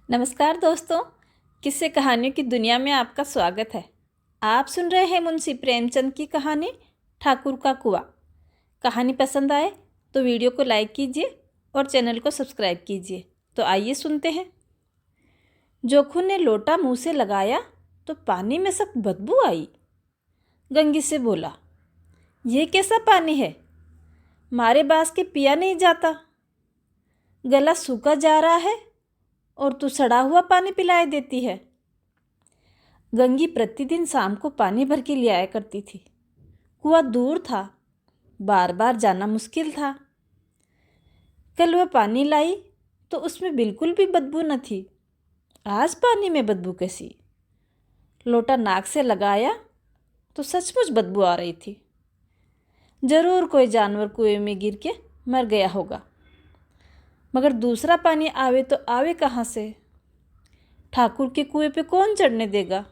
नमस्कार दोस्तों, किस्से कहानियों की दुनिया में आपका स्वागत है। आप सुन रहे हैं मुंशी प्रेमचंद की कहानी ठाकुर का कुआं। कहानी पसंद आए तो वीडियो को लाइक कीजिए और चैनल को सब्सक्राइब कीजिए। तो आइए सुनते हैं। जोखू ने लोटा मुंह से लगाया तो पानी में सब बदबू आई। गंगी से बोला, यह कैसा पानी है? मारे बास के पिया नहीं जाता। गला सूखा जा रहा है और तू सड़ा हुआ पानी पिलाए देती है। गंगी प्रतिदिन शाम को पानी भर के ले आया करती थी। कुआं दूर था, बार बार जाना मुश्किल था। कल वह पानी लाई तो उसमें बिल्कुल भी बदबू न थी। आज पानी में बदबू कैसी? लोटा नाक से लगाया तो सचमुच बदबू आ रही थी। जरूर कोई जानवर कुएं में गिर के मर गया होगा। मगर दूसरा पानी आवे तो आवे कहाँ से? ठाकुर के कुएं पे कौन चढ़ने देगा?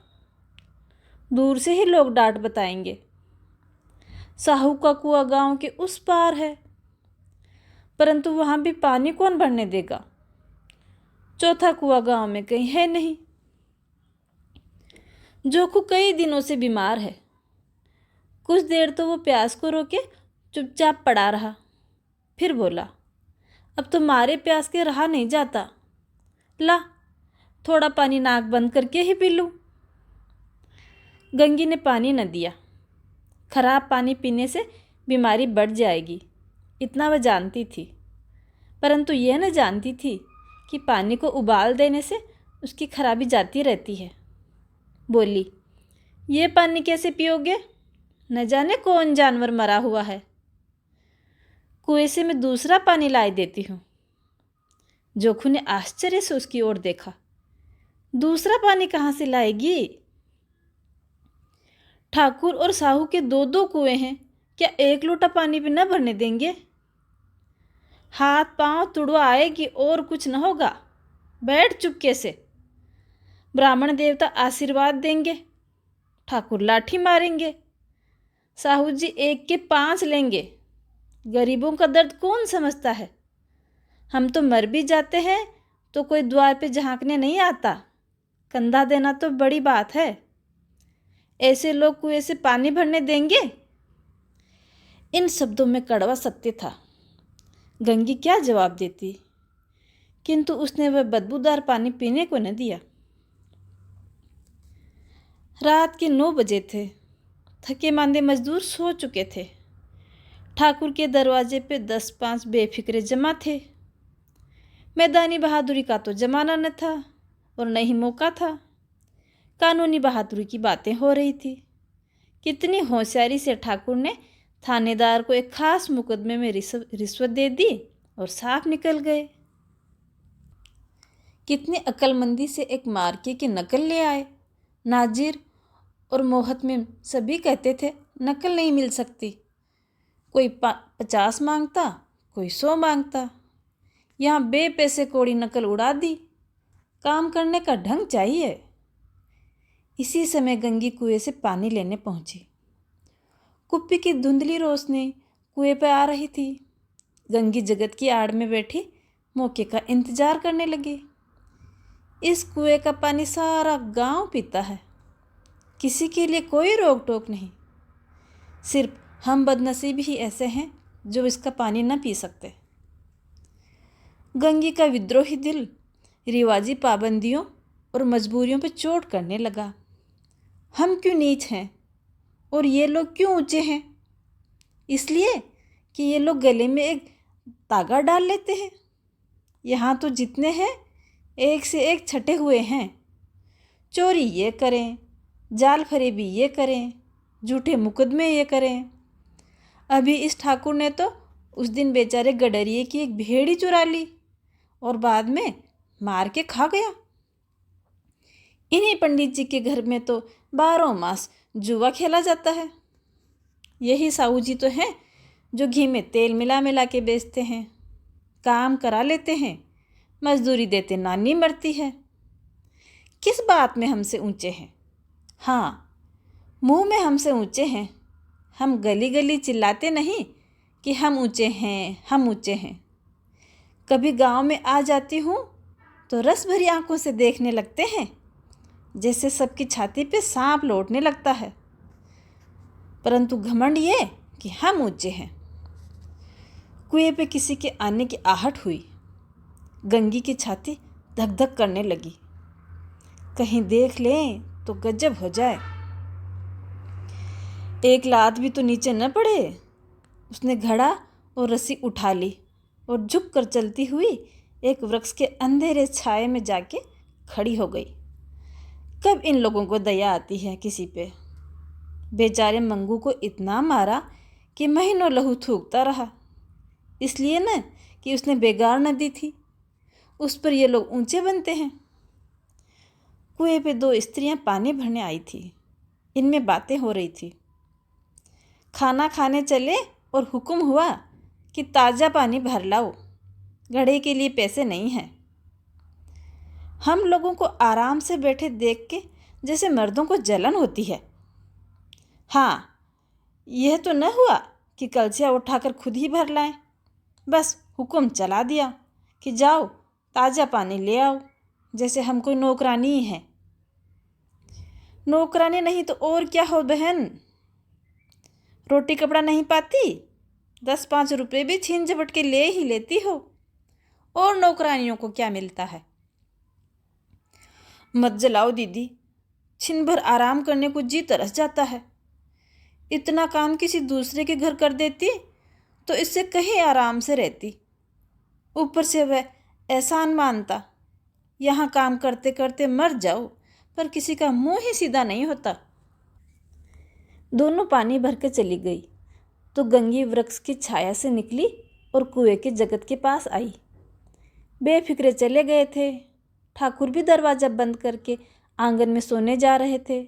दूर से ही लोग डांट बताएंगे। साहू का कुआं गांव के उस पार है, परंतु वहां भी पानी कौन भरने देगा? चौथा कुआं गांव में कहीं है नहीं। जोखू कई दिनों से बीमार है। कुछ देर तो वो प्यास को रोके चुपचाप पड़ा रहा। फिर बोला, अब तो मारे प्यास के रहा नहीं जाता। ला, थोड़ा पानी नाक बंद करके ही पी लूं। गंगी ने पानी न दिया। खराब पानी पीने से बीमारी बढ़ जाएगी, इतना वह जानती थी। परंतु यह न जानती थी कि पानी को उबाल देने से उसकी खराबी जाती रहती है। बोली, ये पानी कैसे पियोगे? न जाने कौन जानवर मरा हुआ है। कुएं से मैं दूसरा पानी लाई देती हूँ। जोखू ने आश्चर्य से उसकी ओर देखा। दूसरा पानी कहाँ से लाएगी? ठाकुर और साहू के दो दो कुएं हैं, क्या एक लोटा पानी भी न भरने देंगे? हाथ पांव तुड़वा आएगी और कुछ न होगा। बैठ चुपके से। ब्राह्मण देवता आशीर्वाद देंगे, ठाकुर लाठी मारेंगे, साहू जी एक के 5 लेंगे। गरीबों का दर्द कौन समझता है? हम तो मर भी जाते हैं तो कोई द्वार पे झांकने नहीं आता। कंधा देना तो बड़ी बात है। ऐसे लोग कुएं से पानी भरने देंगे? इन शब्दों में कड़वा सत्य था। गंगी क्या जवाब देती, किंतु उसने वह बदबूदार पानी पीने को न दिया। रात के 9 बजे थे। थके मांदे मजदूर सो चुके थे। ठाकुर के दरवाजे पे 10-5 बेफिक्रे जमा थे। मैदानी बहादुरी का तो जमाना न था और न ही मौका था। कानूनी बहादुरी की बातें हो रही थी। कितनी होशियारी से ठाकुर ने थानेदार को एक खास मुकदमे में रिश्वत दे दी और साफ निकल गए। कितनी अक्लमंदी से एक मार्के की नकल ले आए। नाजिर और मोहत में सभी कहते थे नकल नहीं मिल सकती। कोई 50 मांगता, कोई 100 मांगता। यहाँ बेपैसे कौड़ी नकल उड़ा दी। काम करने का ढंग चाहिए। इसी समय गंगी कुएं से पानी लेने पहुंची। कुप्पी की धुंधली रोशनी कुएं पर आ रही थी। गंगी जगत की आड़ में बैठी मौके का इंतजार करने लगी। इस कुएं का पानी सारा गांव पीता है। किसी के लिए कोई रोक टोक नहीं। सिर्फ हम बदनसीब ही ऐसे हैं जो इसका पानी न पी सकते। गंगी का विद्रोही दिल रिवाजी पाबंदियों और मजबूरियों पर चोट करने लगा। हम क्यों नीच हैं और ये लोग क्यों ऊंचे हैं? इसलिए कि ये लोग गले में एक तागा डाल लेते हैं। यहाँ तो जितने हैं एक से एक छटे हुए हैं। चोरी ये करें, जाल फरेबी ये करें, झूठे मुकदमे ये करें। अभी इस ठाकुर ने तो उस दिन बेचारे गडरिए की एक भेड़ी चुरा ली और बाद में मार के खा गया। इन्हीं पंडित जी के घर में तो 12 मास जुआ खेला जाता है। यही साहू जी तो हैं जो घी में तेल मिला मिला के बेचते हैं। काम करा लेते हैं, मजदूरी देते नानी मरती है। किस बात में हमसे ऊंचे हैं? हाँ, मुंह में हमसे ऊंचे हैं। हम गली गली चिल्लाते नहीं कि हम ऊंचे हैं, हम ऊंचे हैं। कभी गांव में आ जाती हूँ तो रस भरी आंखों से देखने लगते हैं, जैसे सबकी छाती पे सांप लौटने लगता है। परंतु घमंड ये कि हम ऊंचे हैं। कुएं पे किसी के आने की आहट हुई। गंगी की छाती धक धक करने लगी। कहीं देख लें तो गजब हो जाए। एक लात भी तो नीचे न पड़े। उसने घड़ा और रस्सी उठा ली और झुक कर चलती हुई एक वृक्ष के अंधेरे छाये में जाके खड़ी हो गई। कब इन लोगों को दया आती है किसी पे। बेचारे मंगू को इतना मारा कि महीनों लहू थूकता रहा, इसलिए न कि उसने बेगार न दी थी। उस पर ये लोग ऊंचे बनते हैं। कुएं पे दो स्त्रियां पानी भरने आई थी। इनमें बातें हो रही थी। खाना खाने चले और हुक्म हुआ कि ताज़ा पानी भर लाओ, घड़े के लिए पैसे नहीं हैं। हम लोगों को आराम से बैठे देख के जैसे मर्दों को जलन होती है। हाँ, यह तो न हुआ कि कलछिया उठाकर खुद ही भर लाएं। बस हुक्म चला दिया कि जाओ ताज़ा पानी ले आओ, जैसे हम कोई नौकरानी ही हैं। नौकरानी नहीं तो और क्या हो बहन। रोटी कपड़ा नहीं पाती, 10-5 रुपये भी छीन झपट के ले ही लेती हो। और नौकरानियों को क्या मिलता है। मत जलाओ दीदी, छिन भर आराम करने को जी तरस जाता है। इतना काम किसी दूसरे के घर कर देती तो इससे कहीं आराम से रहती। ऊपर से वह एहसान मानता। यहाँ काम करते करते मर जाओ, पर किसी का मुंह ही सीधा नहीं होता। दोनों पानी भर के चली गई तो गंगी वृक्ष की छाया से निकली और कुएं के जगत के पास आई। बेफिक्रे चले गए थे। ठाकुर भी दरवाज़ा बंद करके आंगन में सोने जा रहे थे।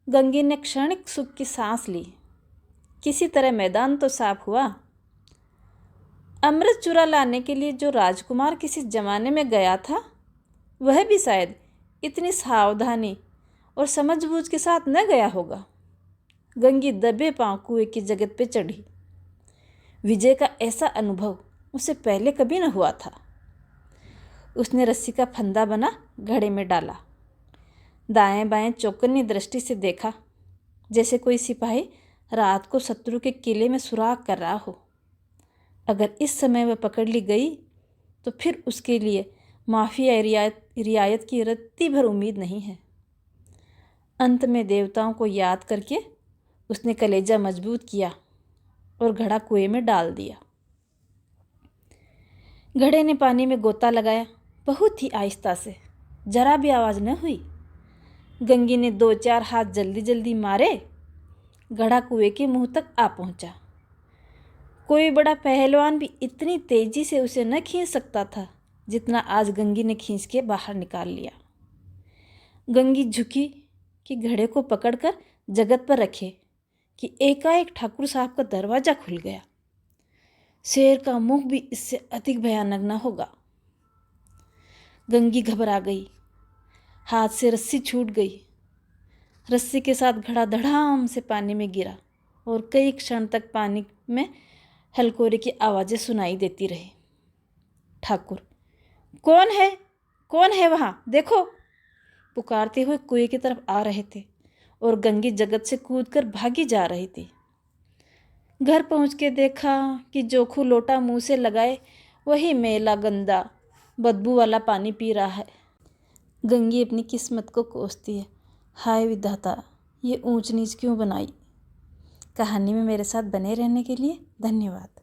गंगी ने क्षणिक सुख की सांस ली। किसी तरह मैदान तो साफ हुआ। अमृत चूरा लाने के लिए जो राजकुमार किसी जमाने में गया था, वह भी शायद इतनी सावधानी और समझबूझ के साथ न गया होगा। गंगी दबे पांव कुएं की जगत पे चढ़ी। विजय का ऐसा अनुभव उसे पहले कभी न हुआ था। उसने रस्सी का फंदा बना घड़े में डाला। दाएं बाएं चौकन्नी दृष्टि से देखा, जैसे कोई सिपाही रात को शत्रु के किले में सुराग कर रहा हो। अगर इस समय वह पकड़ ली गई तो फिर उसके लिए माफ़ी या रियायत की रत्ती भर उम्मीद नहीं है। अंत में देवताओं को याद करके उसने कलेजा मजबूत किया और घड़ा कुएं में डाल दिया। घड़े ने पानी में गोता लगाया, बहुत ही आहिस्ता से, जरा भी आवाज़ न हुई। गंगी ने 2-4 हाथ जल्दी जल्दी मारे। घड़ा कुएं के मुंह तक आ पहुंचा। कोई बड़ा पहलवान भी इतनी तेजी से उसे न खींच सकता था जितना आज गंगी ने खींच के बाहर निकाल लिया। गंगी झुकी कि घड़े को पकड़कर जगत पर रखे कि एकाएक ठाकुर साहब का दरवाज़ा खुल गया। शेर का मुंह भी इससे अधिक भयानक न होगा। गंगी घबरा गई। हाथ से रस्सी छूट गई। रस्सी के साथ घड़ा धड़ाम से पानी में गिरा और कई क्षण तक पानी में हलकोरे की आवाज़ें सुनाई देती रही। ठाकुर, कौन है? कौन है वहाँ? देखो, पुकारते हुए कुएं की तरफ आ रहे थे और गंगी जगत से कूदकर भागी जा रही थी। घर पहुँच के देखा कि जोखू लोटा मुंह से लगाए वही मैला गंदा बदबू वाला पानी पी रहा है। गंगी अपनी किस्मत को कोसती है। हाय विधाता, ये ऊंच नीच क्यों बनाई। कहानी में मेरे साथ बने रहने के लिए धन्यवाद।